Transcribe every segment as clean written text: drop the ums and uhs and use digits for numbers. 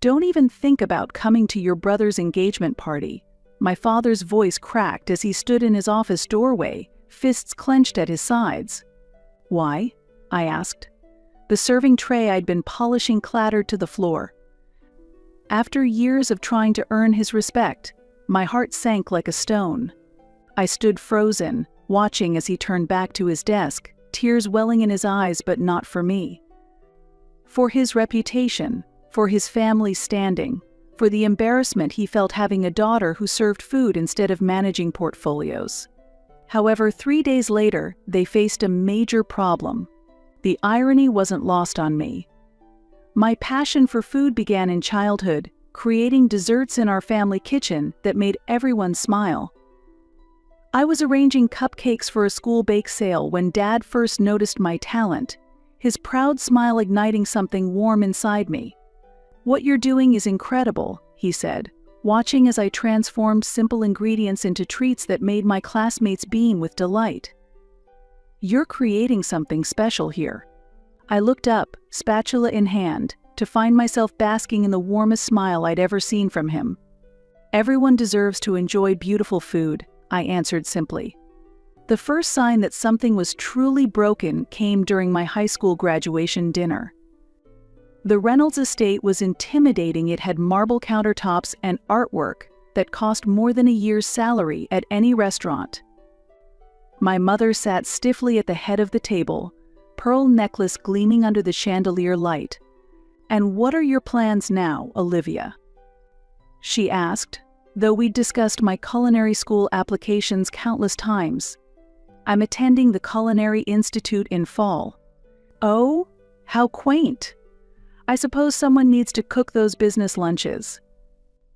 Don't even think about coming to your brother's engagement party. My father's voice cracked as he stood in his office doorway, fists clenched at his sides. Why? I asked. The serving tray I'd been polishing clattered to the floor. After years of trying to earn his respect, my heart sank like a stone. I stood frozen, watching as he turned back to his desk, tears welling in his eyes, but not for me. For his reputation, for his family's standing, for the embarrassment he felt having a daughter who served food instead of managing portfolios. However, 3 days later, they faced a major problem. The irony wasn't lost on me. My passion for food began in childhood, creating desserts in our family kitchen that made everyone smile. I was arranging cupcakes for a school bake sale when Dad first noticed my talent, his proud smile igniting something warm inside me. "What you're doing is incredible," he said, watching as I transformed simple ingredients into treats that made my classmates beam with delight. "You're creating something special here." I looked up, spatula in hand, to find myself basking in the warmest smile I'd ever seen from him. "Everyone deserves to enjoy beautiful food," I answered simply. The first sign that something was truly broken came during my high school graduation dinner. The Reynolds estate was intimidating. It had marble countertops and artwork that cost more than a year's salary at any restaurant. My mother sat stiffly at the head of the table, pearl necklace gleaming under the chandelier light. "And what are your plans now, Olivia?" she asked, though we'd discussed my culinary school applications countless times. "I'm attending the Culinary Institute in fall." "Oh, how quaint. I suppose someone needs to cook those business lunches."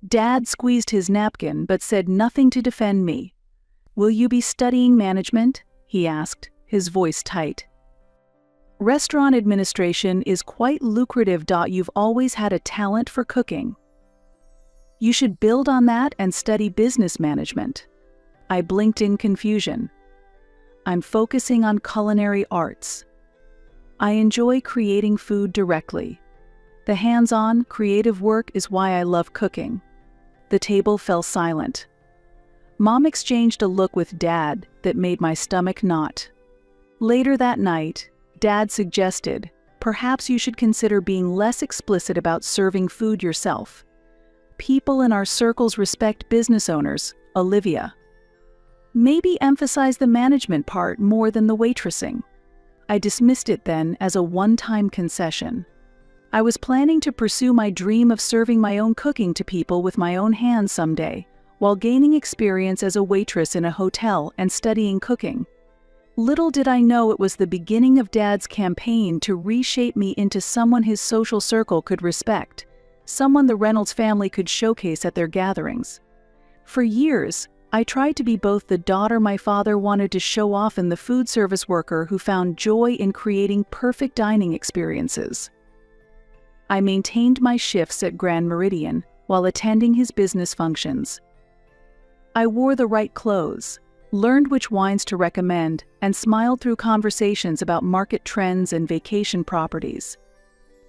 Dad squeezed his napkin but said nothing to defend me. "Will you be studying management?" he asked, his voice tight. "Restaurant administration is quite lucrative. You've always had a talent for cooking. You should build on that and study business management." I blinked in confusion. "I'm focusing on culinary arts. I enjoy creating food directly. The hands-on, creative work is why I love cooking." The table fell silent. Mom exchanged a look with Dad that made my stomach knot. Later that night, Dad suggested, "Perhaps you should consider being less explicit about serving food yourself. People in our circles respect business owners, Olivia. Maybe emphasize the management part more than the waitressing." I dismissed it then as a one-time concession. I was planning to pursue my dream of serving my own cooking to people with my own hands someday, while gaining experience as a waitress in a hotel and studying cooking. Little did I know it was the beginning of Dad's campaign to reshape me into someone his social circle could respect, someone the Reynolds family could showcase at their gatherings. For years, I tried to be both the daughter my father wanted to show off and the food service worker who found joy in creating perfect dining experiences. I maintained my shifts at Grand Meridian while attending his business functions. I wore the right clothes, learned which wines to recommend, and smiled through conversations about market trends and vacation properties.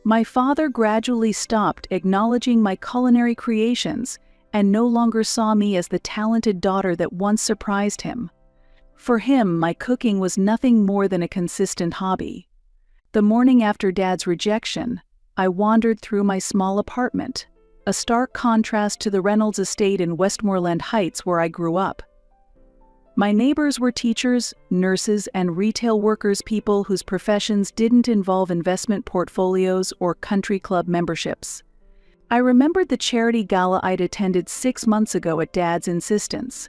My father gradually stopped acknowledging my culinary creations and no longer saw me as the talented daughter that once surprised him. For him, my cooking was nothing more than a consistent hobby. The morning after Dad's rejection, I wandered through my small apartment, a stark contrast to the Reynolds estate in Westmoreland Heights where I grew up. My neighbors were teachers, nurses, and retail workers, people whose professions didn't involve investment portfolios or country club memberships. I remembered the charity gala I'd attended 6 months ago at Dad's insistence.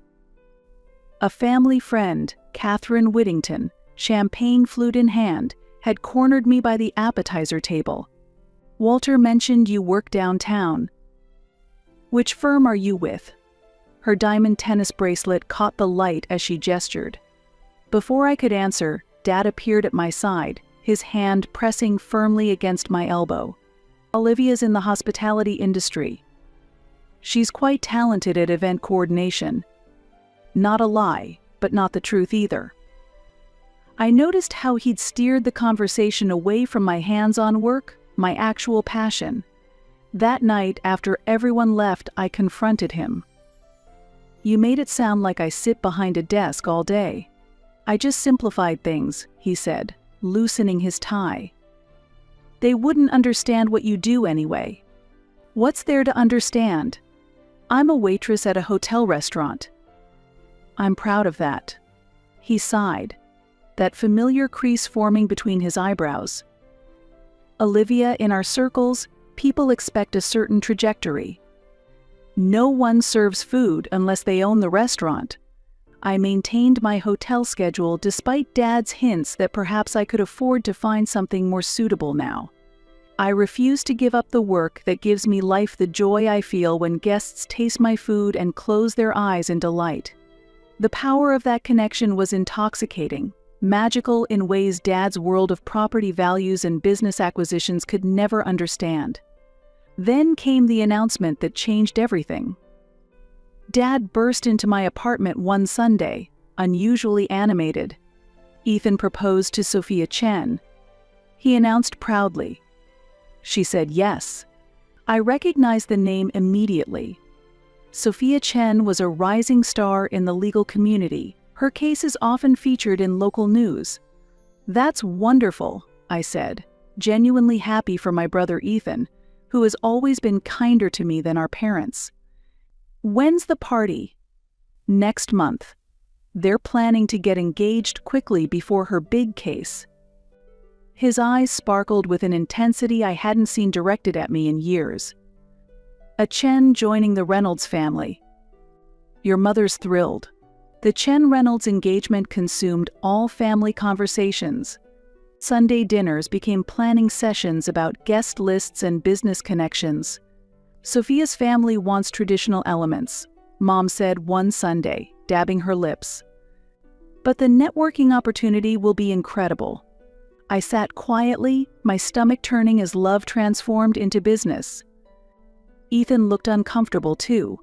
A family friend, Catherine Whittington, champagne flute in hand, had cornered me by the appetizer table. "Walter mentioned you work downtown. Which firm are you with?" Her diamond tennis bracelet caught the light as she gestured. Before I could answer, Dad appeared at my side, his hand pressing firmly against my elbow. "Olivia's in the hospitality industry. She's quite talented at event coordination." Not a lie, but not the truth either. I noticed how he'd steered the conversation away from my hands-on work, my actual passion. That night, after everyone left, I confronted him. "You made it sound like I sit behind a desk all day." "I just simplified things," he said, loosening his tie. "They wouldn't understand what you do anyway." "What's there to understand? I'm a waitress at a hotel restaurant." "I'm proud of that." He sighed, that familiar crease forming between his eyebrows. "Olivia, in our circles, people expect a certain trajectory. No one serves food unless they own the restaurant." I maintained my hotel schedule despite Dad's hints that perhaps I could afford to find something more suitable now. I refuse to give up the work that gives me life, the joy I feel when guests taste my food and close their eyes in delight. The power of that connection was intoxicating, magical in ways Dad's world of property values and business acquisitions could never understand. Then came the announcement that changed everything. Dad burst into my apartment one Sunday, unusually animated. Ethan proposed to Sophia Chen. He announced proudly. She said yes. I recognized the name immediately. Sophia Chen was a rising star in the legal community. Her case is often featured in local news. "That's wonderful," I said, genuinely happy for my brother Ethan, who has always been kinder to me than our parents. "When's the party?" "Next month. They're planning to get engaged quickly before her big case." His eyes sparkled with an intensity I hadn't seen directed at me in years. "A Chen joining the Reynolds family. Your mother's thrilled." The Chen-Reynolds engagement consumed all family conversations. Sunday dinners became planning sessions about guest lists and business connections. "Sophia's family wants traditional elements," Mom said one Sunday, dabbing her lips. "But the networking opportunity will be incredible." I sat quietly, my stomach turning as love transformed into business. Ethan looked uncomfortable too.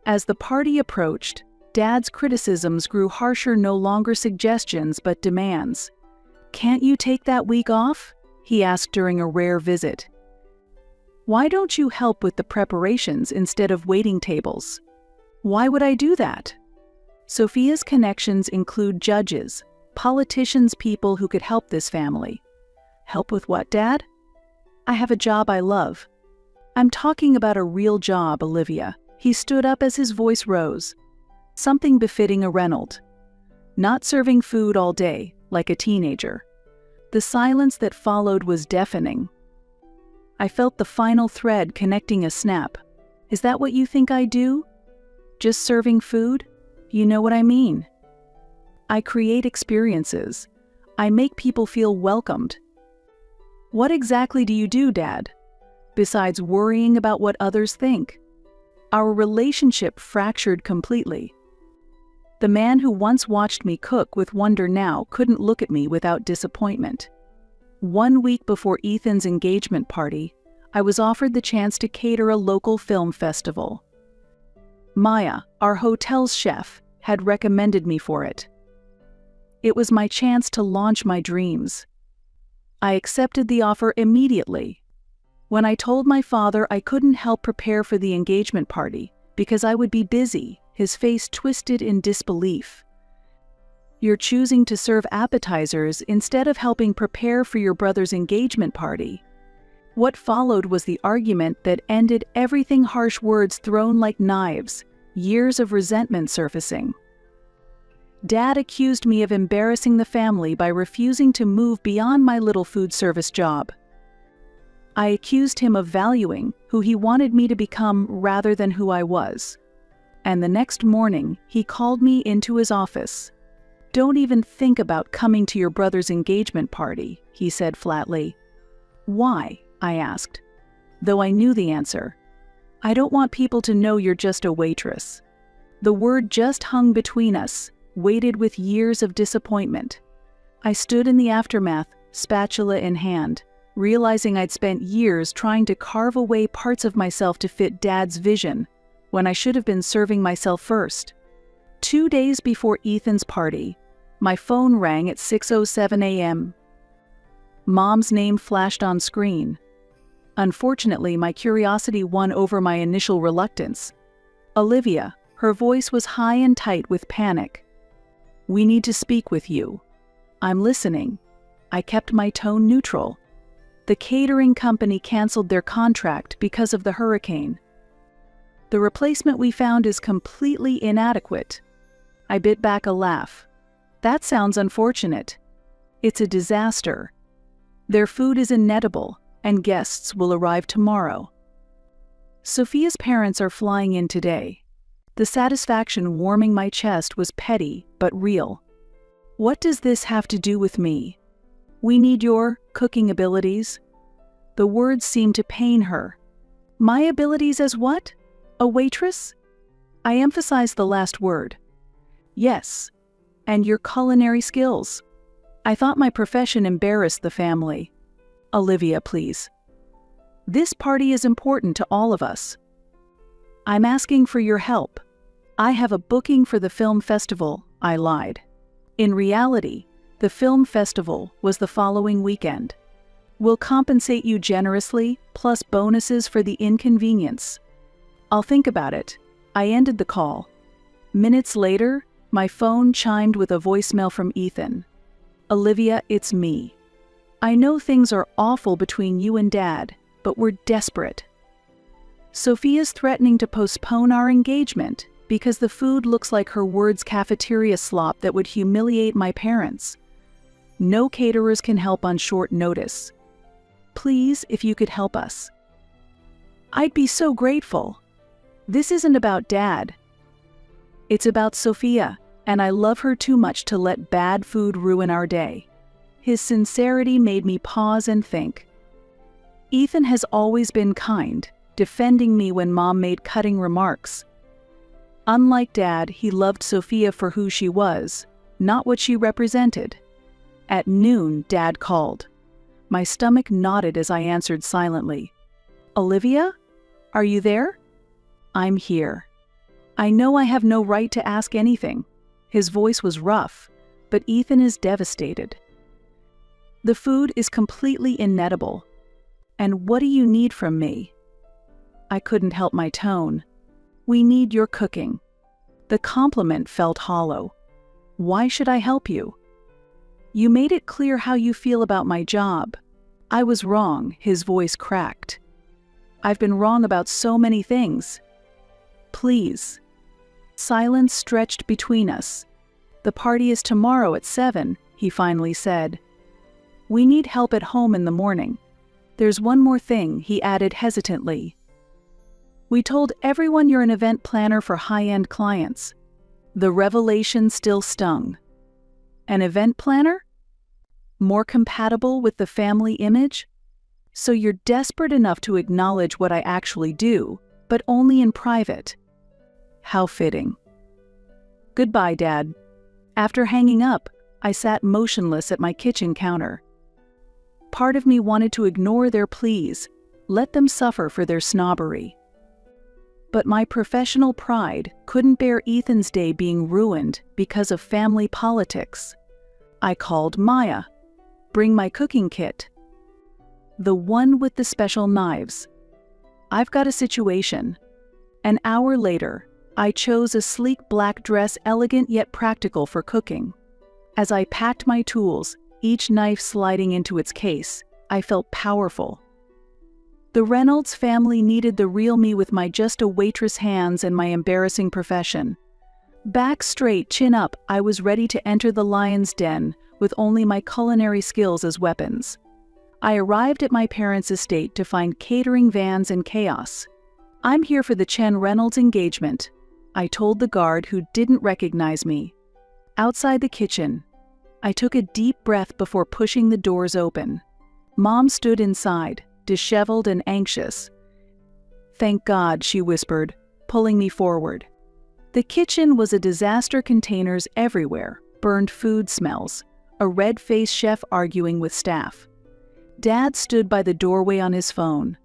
As the party approached, Dad's criticisms grew harsher, no longer suggestions but demands. "Can't you take that week off?" he asked during a rare visit. "Why don't you help with the preparations instead of waiting tables?" "Why would I do that?" Sophia's connections include judges, politicians, people who could help this family. "Help with what, Dad?" "I have a job I love." "I'm talking about a real job, Olivia." He stood up as his voice rose. "Something befitting a Reynolds. Not serving food all day, like a teenager." The silence that followed was deafening. I felt the final thread connecting a snap. "Is that what you think I do? Just serving food? You know what I mean. I create experiences. I make people feel welcomed." "What exactly do you do, Dad, besides worrying about what others think?" Our relationship fractured completely. The man who once watched me cook with wonder now couldn't look at me without disappointment. 1 week before Ethan's engagement party, I was offered the chance to cater a local film festival. Maya, our hotel's chef, had recommended me for it. It was my chance to launch my dreams. I accepted the offer immediately. When I told my father I couldn't help prepare for the engagement party because I would be busy, his face twisted in disbelief. "You're choosing to serve appetizers instead of helping prepare for your brother's engagement party." What followed was the argument that ended everything, harsh words thrown like knives, years of resentment surfacing. Dad accused me of embarrassing the family by refusing to move beyond my little food service job. I accused him of valuing who he wanted me to become rather than who I was. And the next morning, he called me into his office. "Don't even think about coming to your brother's engagement party," he said flatly. "Why?" I asked, though I knew the answer. "I don't want people to know you're just a waitress." The word just hung between us, weighted with years of disappointment. I stood in the aftermath, spatula in hand, realizing I'd spent years trying to carve away parts of myself to fit Dad's vision, when I should have been serving myself first. 2 days before Ethan's party, my phone rang at 6:07 a.m. Mom's name flashed on screen. Unfortunately, my curiosity won over my initial reluctance. "Olivia," her voice was high and tight with panic. "We need to speak with you." "I'm listening." I kept my tone neutral. "The catering company canceled their contract because of the hurricane. The replacement we found is completely inadequate." I bit back a laugh. "That sounds unfortunate." "It's a disaster. Their food is inedible, and guests will arrive tomorrow." Sophia's parents are flying in today. The satisfaction warming my chest was petty but real. "What does this have to do with me?" "We need your cooking abilities." The words seemed to pain her. "My abilities as what? A waitress?" I emphasized the last word. "Yes, and your culinary skills." I thought my profession embarrassed the family. "Olivia, please. This party is important to all of us." "I'm asking for your help. I have a booking for the film festival," I lied. In reality, the film festival was the following weekend. "We'll compensate you generously, plus bonuses for the inconvenience." "I'll think about it." I ended the call. Minutes later, my phone chimed with a voicemail from Ethan. "Olivia, it's me. I know things are awful between you and Dad, but we're desperate. Sophia's threatening to postpone our engagement because the food looks like her words cafeteria slop that would humiliate my parents. No caterers can help on short notice. Please, if you could help us." "I'd be so grateful. This isn't about Dad. It's about Sophia, and I love her too much to let bad food ruin our day." His sincerity made me pause and think. Ethan has always been kind, defending me when Mom made cutting remarks. Unlike Dad, he loved Sophia for who she was, not what she represented. At noon, Dad called. My stomach knotted as I answered silently. "Olivia? Are you there?" "I'm here." "I know I have no right to ask anything." His voice was rough, but Ethan is devastated. "The food is completely inedible. And what do you need from me?" I couldn't help my tone. "We need your cooking." The compliment felt hollow. "Why should I help you?" "You made it clear how you feel about my job." I was wrong, his voice cracked. "I've been wrong about so many things. Please." Silence stretched between us. "The party is tomorrow at 7, he finally said. "We need help at home in the morning. There's one more thing," he added hesitantly. "We told everyone you're an event planner for high-end clients." The revelation still stung. An event planner? More compatible with the family image? So you're desperate enough to acknowledge what I actually do, but only in private. How fitting. Goodbye, Dad. After hanging up, I sat motionless at my kitchen counter. Part of me wanted to ignore their pleas, let them suffer for their snobbery. But my professional pride couldn't bear Ethan's day being ruined because of family politics. I called Maya. "Bring my cooking kit." "The one with the special knives." "I've got a situation." An hour later, I chose a sleek black dress, elegant yet practical for cooking. As I packed my tools, each knife sliding into its case, I felt powerful. The Reynolds family needed the real me with my just a waitress hands and my embarrassing profession. Back straight, chin up, I was ready to enter the lion's den with only my culinary skills as weapons. I arrived at my parents' estate to find catering vans and chaos. "I'm here for the Chen Reynolds engagement," I told the guard who didn't recognize me. Outside the kitchen, I took a deep breath before pushing the doors open. Mom stood inside, disheveled and anxious. "Thank God," she whispered, pulling me forward. The kitchen was a disaster, containers everywhere, burned food smells, a red-faced chef arguing with staff. Dad stood by the doorway on his phone.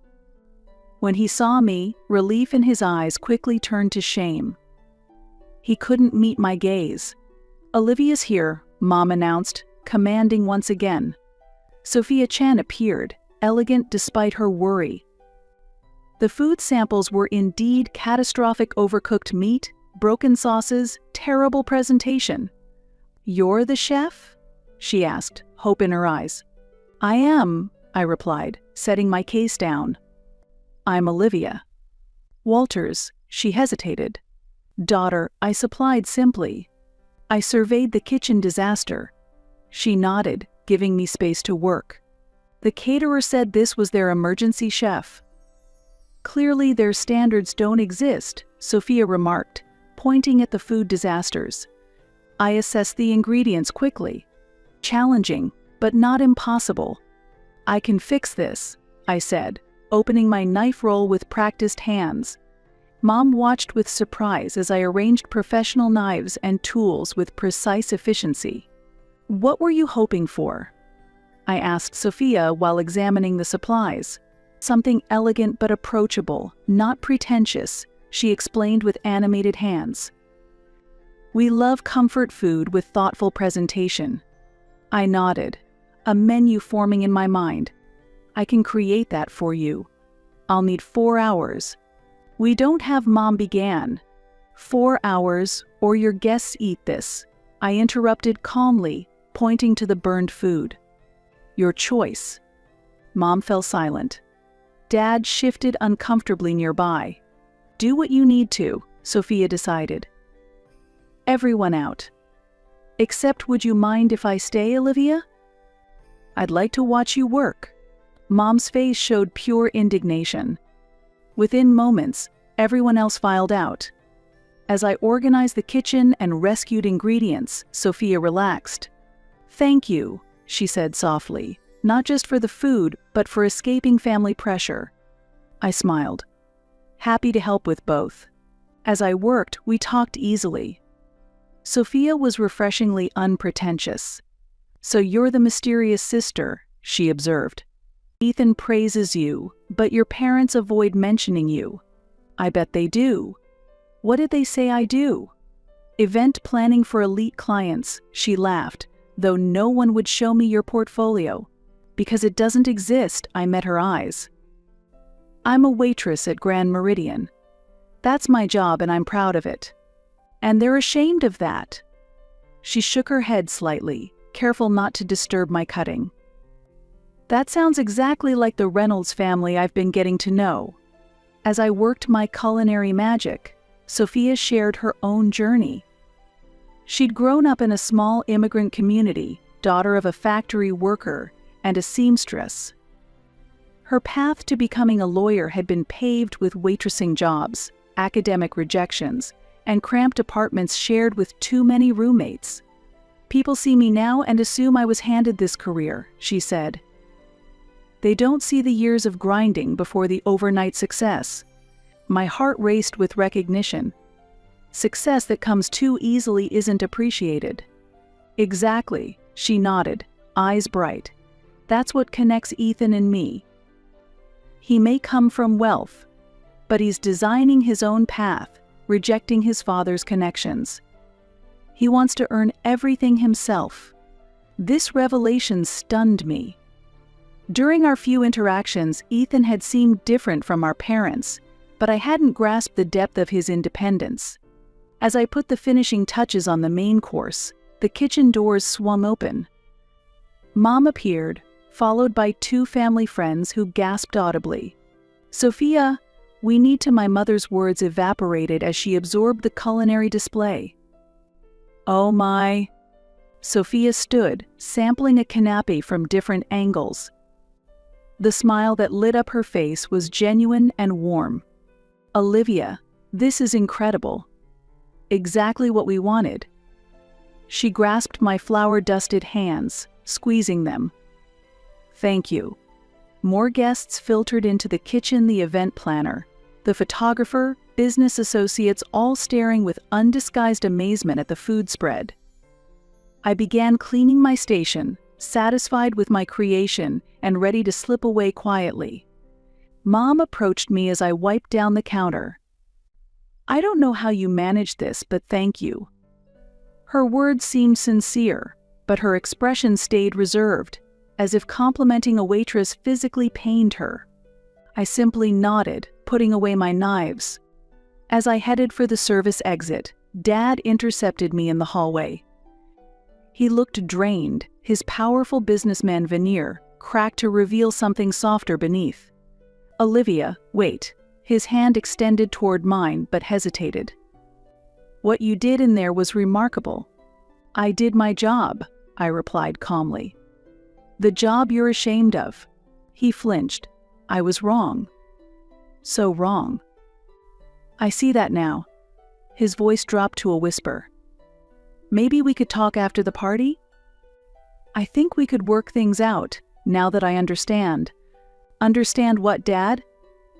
When he saw me, relief in his eyes quickly turned to shame. He couldn't meet my gaze. "Olivia's here," Mom announced, commanding once again. Sophia Chen appeared, elegant despite her worry. The food samples were indeed catastrophic: overcooked meat, broken sauces, terrible presentation. "You're the chef?" she asked, hope in her eyes. "I am," I replied, setting my case down. "I'm Olivia." "Walters," she hesitated. "Daughter," I supplied simply. I surveyed the kitchen disaster. She nodded, giving me space to work. "The caterer said this was their emergency chef." "Clearly their standards don't exist," Sophia remarked, pointing at the food disasters. I assessed the ingredients quickly. Challenging, but not impossible. "I can fix this," I said, opening my knife roll with practiced hands. Mom watched with surprise as I arranged professional knives and tools with precise efficiency. "What were you hoping for?" I asked Sophia while examining the supplies. "Something elegant but approachable, not pretentious," she explained with animated hands. "We love comfort food with thoughtful presentation." I nodded, a menu forming in my mind. "I can create that for you. I'll need 4 hours. "We don't have," Mom began. "4 hours, or your guests eat this," I interrupted calmly, pointing to the burned food. "Your choice." Mom fell silent. Dad shifted uncomfortably nearby. "Do what you need to," Sophia decided. Everyone out. "Except, would you mind if I stay, Olivia?" "I'd like to watch you work." Mom's face showed pure indignation. Within moments, everyone else filed out. As I organized the kitchen and rescued ingredients, Sophia relaxed. "Thank you," she said softly, "not just for the food, but for escaping family pressure." I smiled, happy to help with both. As I worked, we talked easily. Sophia was refreshingly unpretentious. "So you're the mysterious sister," she observed. "Ethan praises you, but your parents avoid mentioning you." "I bet they do." "What did they say I do?" "Event planning for elite clients," she laughed, "though no one would show me your portfolio." "Because it doesn't exist," I met her eyes. "I'm a waitress at Grand Meridian. That's my job and I'm proud of it." "And they're ashamed of that." She shook her head slightly, careful not to disturb my cutting. "That sounds exactly like the Reynolds family I've been getting to know." As I worked my culinary magic, Sophia shared her own journey. She'd grown up in a small immigrant community, daughter of a factory worker and a seamstress. Her path to becoming a lawyer had been paved with waitressing jobs, academic rejections, and cramped apartments shared with too many roommates. "People see me now and assume I was handed this career," she said. "They don't see the years of grinding before the overnight success." My heart raced with recognition. Success that comes too easily isn't appreciated. "Exactly," she nodded, eyes bright. "That's what connects Ethan and me. He may come from wealth, but he's designing his own path, rejecting his father's connections. He wants to earn everything himself." This revelation stunned me. During our few interactions, Ethan had seemed different from our parents, but I hadn't grasped the depth of his independence. As I put the finishing touches on the main course, the kitchen doors swung open. Mom appeared, followed by 2 family friends who gasped audibly. "Sophia, we need to." My mother's words evaporated as she absorbed the culinary display. "Oh my." Sophia stood, sampling a canapé from different angles. The smile that lit up her face was genuine and warm. "Olivia, this is incredible. Exactly what we wanted." She grasped my flour-dusted hands, squeezing them. "Thank you." More guests filtered into the kitchen, the event planner, the photographer, business associates, all staring with undisguised amazement at the food spread. I began cleaning my station, satisfied with my creation and ready to slip away quietly. Mom approached me as I wiped down the counter. "I don't know how you managed this, but thank you." Her words seemed sincere, but her expression stayed reserved. as if complimenting a waitress physically pained her. I simply nodded, putting away my knives. As I headed for the service exit, Dad intercepted me in the hallway. He looked drained, his powerful businessman veneer cracked to reveal something softer beneath. "Olivia, wait." His hand extended toward mine but hesitated. "What you did in there was remarkable." "I did my job," I replied calmly. "The job you're ashamed of." He flinched. "I was wrong." "So wrong." "I see that now." His voice dropped to a whisper. "Maybe we could talk after the party?" "I think we could work things out, now that I understand." "Understand what, Dad?"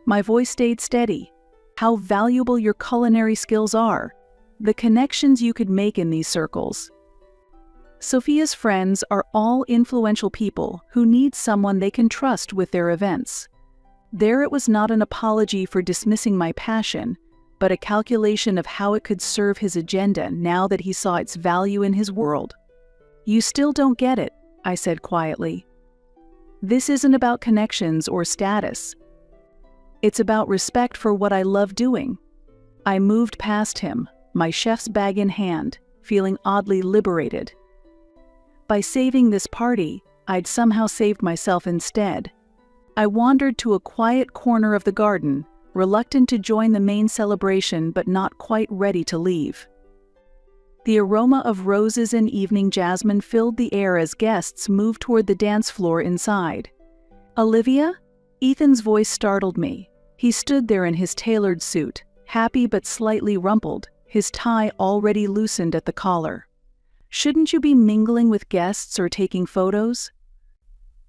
My voice stayed steady. "How valuable your culinary skills are. The connections you could make in these circles." Sophia's friends are all influential people who need someone they can trust with their events. There it was not an apology for dismissing my passion, but a calculation of how it could serve his agenda now that he saw its value in his world. "You still don't get it," I said quietly. "This isn't about connections or status. It's about respect for what I love doing." I moved past him, my chef's bag in hand, feeling oddly liberated. By saving this party, I'd somehow saved myself instead. I wandered to a quiet corner of the garden, reluctant to join the main celebration but not quite ready to leave. The aroma of roses and evening jasmine filled the air as guests moved toward the dance floor inside. "Olivia?" Ethan's voice startled me. He stood there in his tailored suit, happy but slightly rumpled, his tie already loosened at the collar. "Shouldn't you be mingling with guests or taking photos?"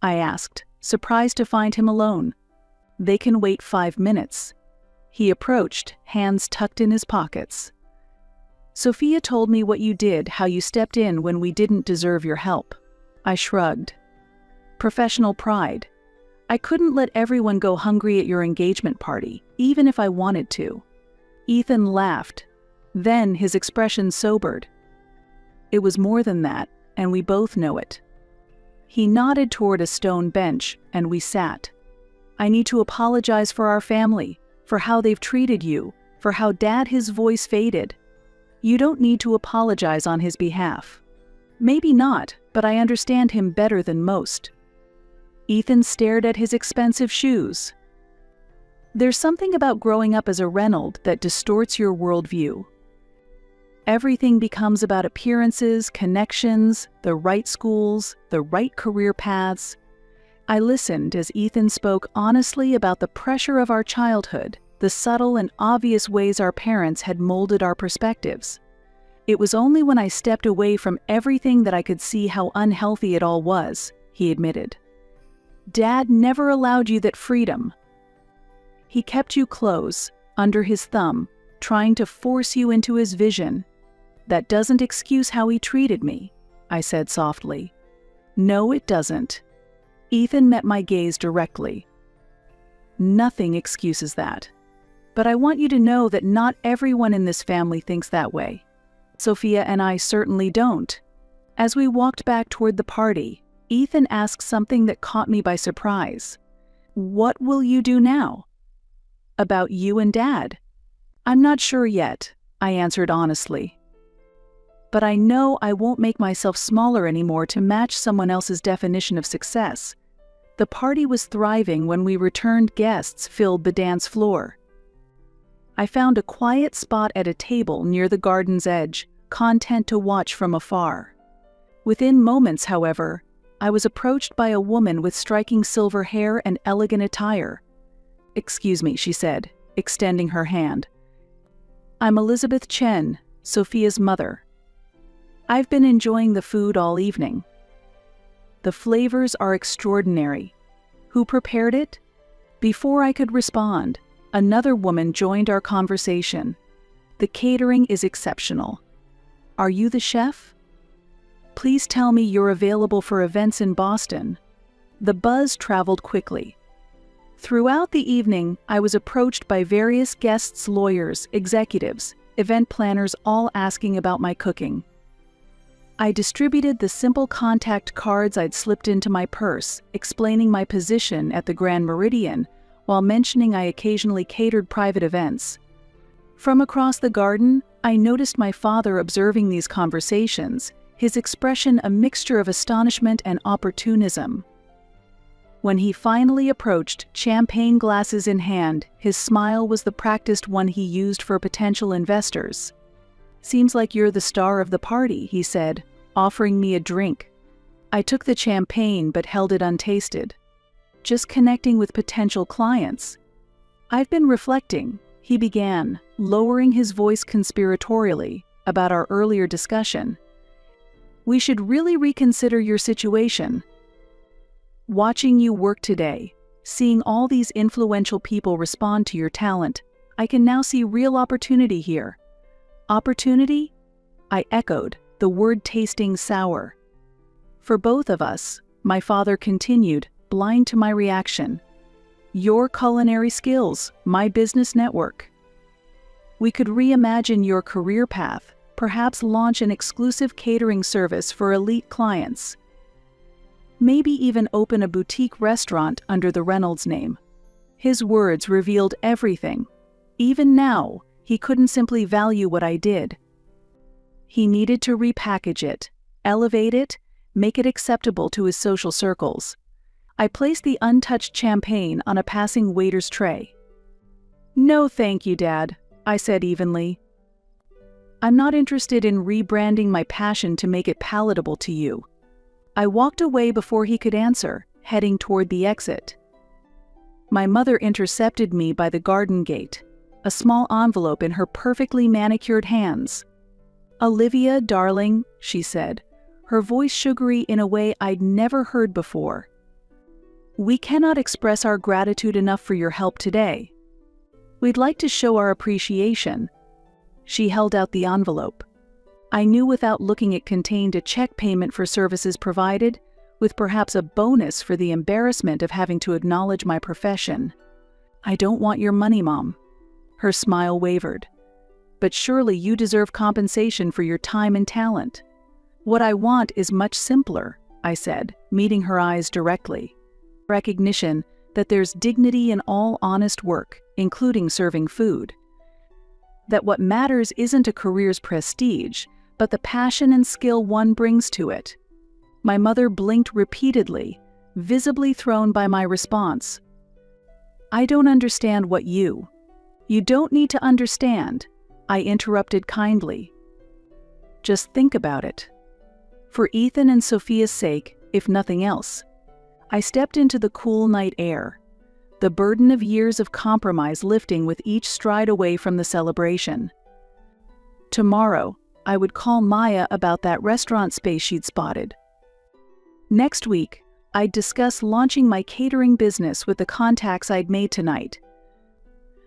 I asked, surprised to find him alone. "They can wait 5 minutes." He approached, hands tucked in his pockets. "Sophia told me what you did, how you stepped in when we didn't deserve your help." I shrugged. "Professional pride. I couldn't let everyone go hungry at your engagement party, even if I wanted to." Ethan laughed. Then his expression sobered. "It was more than that, and we both know it." He nodded toward a stone bench, and we sat. "I need to apologize for our family, for how they've treated you, for how Dad." His voice faded. "You don't need to apologize on his behalf." "Maybe not, but I understand him better than most." Ethan stared at his expensive shoes. "There's something about growing up as a Reynolds that distorts your worldview. Everything becomes about appearances, connections, the right schools, the right career paths." I listened as Ethan spoke honestly about the pressure of our childhood, the subtle and obvious ways our parents had molded our perspectives. "It was only when I stepped away from everything that I could see how unhealthy it all was," he admitted. "Dad never allowed you that freedom. He kept you close, under his thumb, trying to force you into his vision." "That doesn't excuse how he treated me," I said softly. "No, it doesn't." Ethan met my gaze directly. "Nothing excuses that. But I want you to know that not everyone in this family thinks that way. Sophia and I certainly don't." As we walked back toward the party, Ethan asked something that caught me by surprise. "What will you do now?" "About you and Dad?" "I'm not sure yet," I answered honestly. "But I know I won't make myself smaller anymore to match someone else's definition of success." The party was thriving when we returned. Guests filled the dance floor. I found a quiet spot at a table near the garden's edge, content to watch from afar. Within moments, however, I was approached by a woman with striking silver hair and elegant attire. "Excuse me," she said, extending her hand. "I'm Elizabeth Chen, Sophia's mother. I've been enjoying the food all evening." "The flavors are extraordinary. Who prepared it?" Before I could respond, another woman joined our conversation. "The catering is exceptional." "Are you the chef?" "Please tell me you're available for events in Boston." The buzz traveled quickly. Throughout the evening, I was approached by various guests, lawyers, executives, event planners, all asking about my cooking. I distributed the simple contact cards I'd slipped into my purse, explaining my position at the Grand Meridian, while mentioning I occasionally catered private events. From across the garden, I noticed my father observing these conversations, his expression a mixture of astonishment and opportunism. When he finally approached, champagne glasses in hand, his smile was the practiced one he used for potential investors. "Seems like you're the star of the party," he said, offering me a drink. I took the champagne but held it untasted. "Just connecting with potential clients." "I've been reflecting," he began, lowering his voice conspiratorially, "about our earlier discussion. We should really reconsider your situation. Watching you work today, seeing all these influential people respond to your talent, I can now see real opportunity here." "Opportunity?" I echoed, the word tasting sour. "For both of us," my father continued, blind to my reaction. "Your culinary skills, my business network. We could reimagine your career path, perhaps launch an exclusive catering service for elite clients. Maybe even open a boutique restaurant under the Reynolds name." His words revealed everything. Even now, he couldn't simply value what I did. He needed to repackage it, elevate it, make it acceptable to his social circles. I placed the untouched champagne on a passing waiter's tray. "No thank you, Dad," I said evenly. "I'm not interested in rebranding my passion to make it palatable to you." I walked away before he could answer, heading toward the exit. My mother intercepted me by the garden gate, a small envelope in her perfectly manicured hands. "Olivia, darling," she said, her voice sugary in a way I'd never heard before. "We cannot express our gratitude enough for your help today. We'd like to show our appreciation." She held out the envelope. I knew without looking it contained a check payment for services provided, with perhaps a bonus for the embarrassment of having to acknowledge my profession. "I don't want your money, Mom." Her smile wavered. "But surely you deserve compensation for your time and talent." "What I want is much simpler," I said, meeting her eyes directly. "Recognition that there's dignity in all honest work, including serving food. That what matters isn't a career's prestige, but the passion and skill one brings to it." My mother blinked repeatedly, visibly thrown by my response. "I don't understand what you—" "You don't need to understand," I interrupted kindly. "Just think about it. For Ethan and Sophia's sake, if nothing else." I stepped into the cool night air, the burden of years of compromise lifting with each stride away from the celebration. Tomorrow, I would call Maya about that restaurant space she'd spotted. Next week, I'd discuss launching my catering business with the contacts I'd made tonight.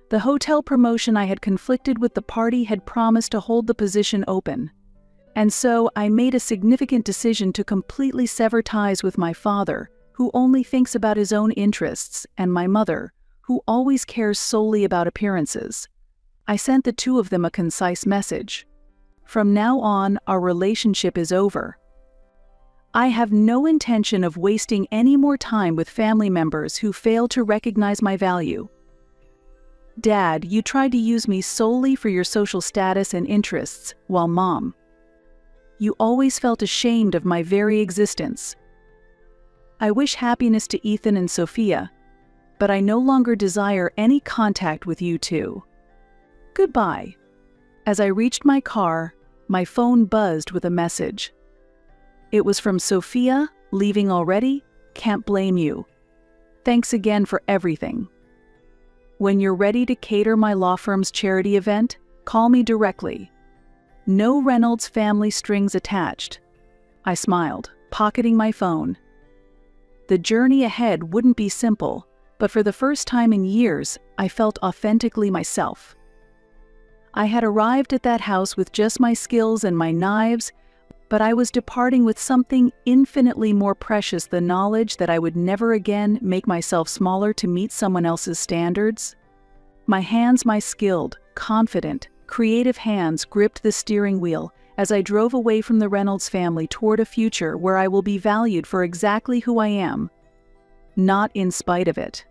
The hotel promotion I had conflicted with the party had promised to hold the position open. And so I made a significant decision to completely sever ties with my father, who only thinks about his own interests, and my mother, who always cares solely about appearances. I sent the two of them a concise message. From now on, our relationship is over. I have no intention of wasting any more time with family members who fail to recognize my value. Dad, you tried to use me solely for your social status and interests, while Mom, you always felt ashamed of my very existence. I wish happiness to Ethan and Sophia, but I no longer desire any contact with you two. Goodbye." As I reached my car, my phone buzzed with a message. It was from Sophia, "Leaving already? Can't blame you. Thanks again for everything. When you're ready to cater my law firm's charity event, call me directly. No Reynolds family strings attached." I smiled, pocketing my phone. The journey ahead wouldn't be simple, but for the first time in years, I felt authentically myself. I had arrived at that house with just my skills and my knives, but I was departing with something infinitely more precious, the knowledge that I would never again make myself smaller to meet someone else's standards. My skilled, confident, creative hands gripped the steering wheel as I drove away from the Reynolds family toward a future where I will be valued for exactly who I am, not in spite of it.